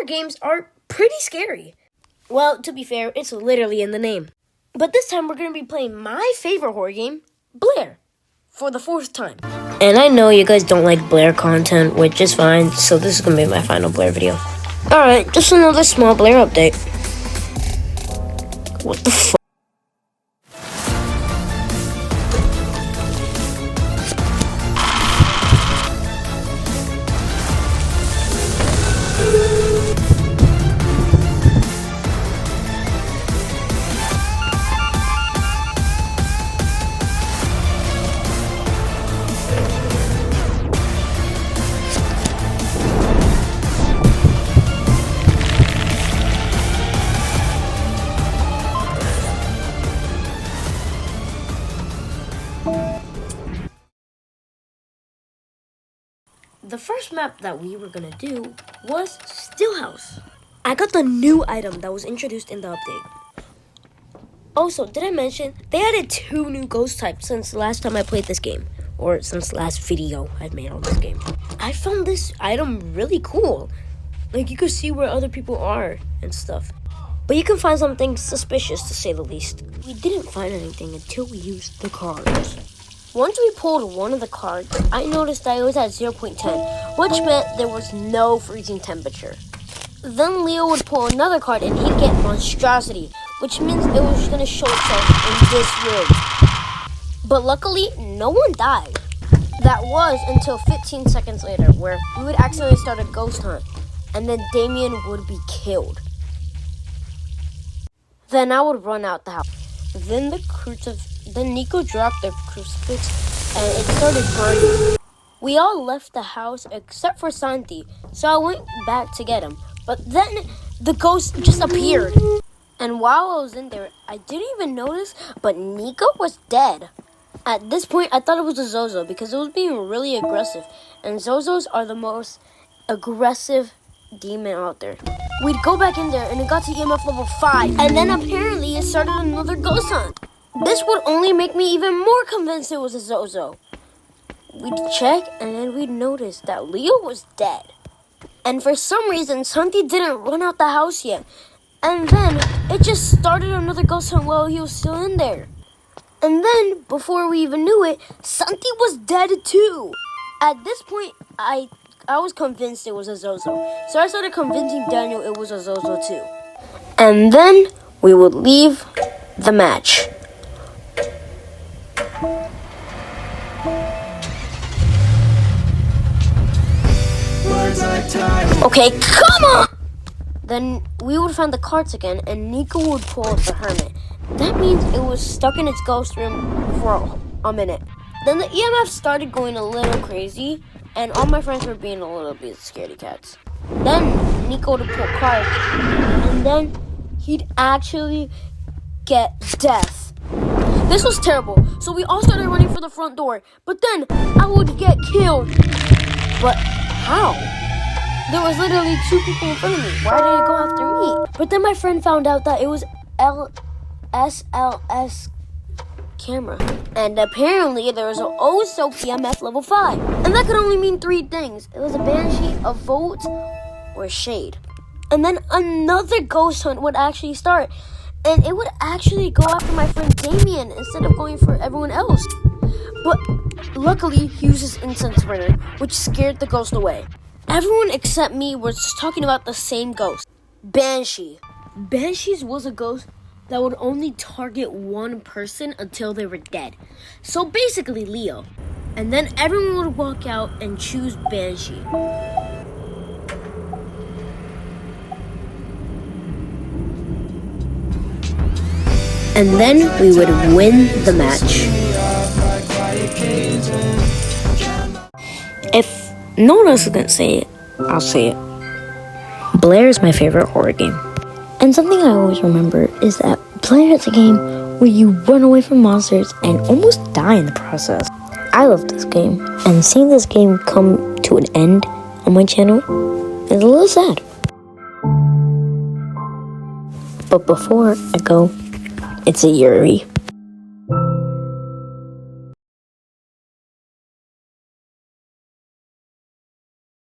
horror games are pretty scary. Well, to be fair, it's literally in the name. But this time we're going to be playing my favorite horror game, Blair, for the 4th time. And I know you guys don't like Blair content, which is fine, so this is going to be my final Blair video. Alright, just another small Blair update. What the fuck? The first map that we were gonna do was Stillhouse. I got the new item that was introduced in the update. Also, did I mention they added 2 new ghost types since the last time I played this game, or since the last video I've made on this game. I found this item really cool. Like, you could see where other people are and stuff. But you can find something suspicious, to say the least. We didn't find anything until we used the cards. Once we pulled one of the cards, I noticed that it was at 0.10, which meant there was no freezing temperature. Then Leo would pull another card and he'd get monstrosity, which means it was going to show itself in this room. But luckily, no one died. That was until 15 seconds later, where we would accidentally start a ghost hunt, and then Damien would be killed. Then I would run out the house. Then Nico dropped the crucifix and it started burning. We all left the house except for Santi, so I went back to get him. But then the ghost just appeared. And while I was in there, I didn't even notice, but Nico was dead. At this point, I thought it was a Zozo because it was being really aggressive. And Zozos are the most aggressive demon out there. We'd go back in there and it got to EMF level 5. And then apparently it started another ghost hunt. This would only make me even more convinced it was a Zozo. We'd check and then we'd notice that Leo was dead. And for some reason, Santi didn't run out the house yet. And then it just started another ghost hunt while he was still in there. And then, before we even knew it, Santi was dead too. At this point, I was convinced it was a Zozo. So I started convincing Daniel it was a Zozo too. And then we would leave the match. Okay, come on! Then we would find the cards again and Nico would pull out the hermit. That means it was stuck in its ghost room for a minute. Then the EMF started going a little crazy and all my friends were being a little bit scaredy cats. Then Nico would pull cards and then he'd actually get death. This was terrible, so we all started running for the front door, but then I would get killed. But how? There was literally 2 people in front of me. Why did it go after me? But then my friend found out that it was SLS camera. And apparently there was an also EMF level 5. And that could only mean 3 things. It was a banshee, a vote, or shade. And then another ghost hunt would actually start. And it would actually go after my friend Damien instead of going for everyone else. But luckily, he used his incense burner, which scared the ghost away. Everyone except me was talking about the same ghost, Banshee. Banshees was a ghost that would only target one person until they were dead. So basically Leo. And then everyone would walk out and choose Banshee. And then we would win the match. If no one else is gonna say it, I'll say it. Blair is my favorite horror game. And something I always remember is that Blair is a game where you run away from monsters and almost die in the process. I love this game, and seeing this game come to an end on my channel is a little sad. But before I go, it's a Yuri.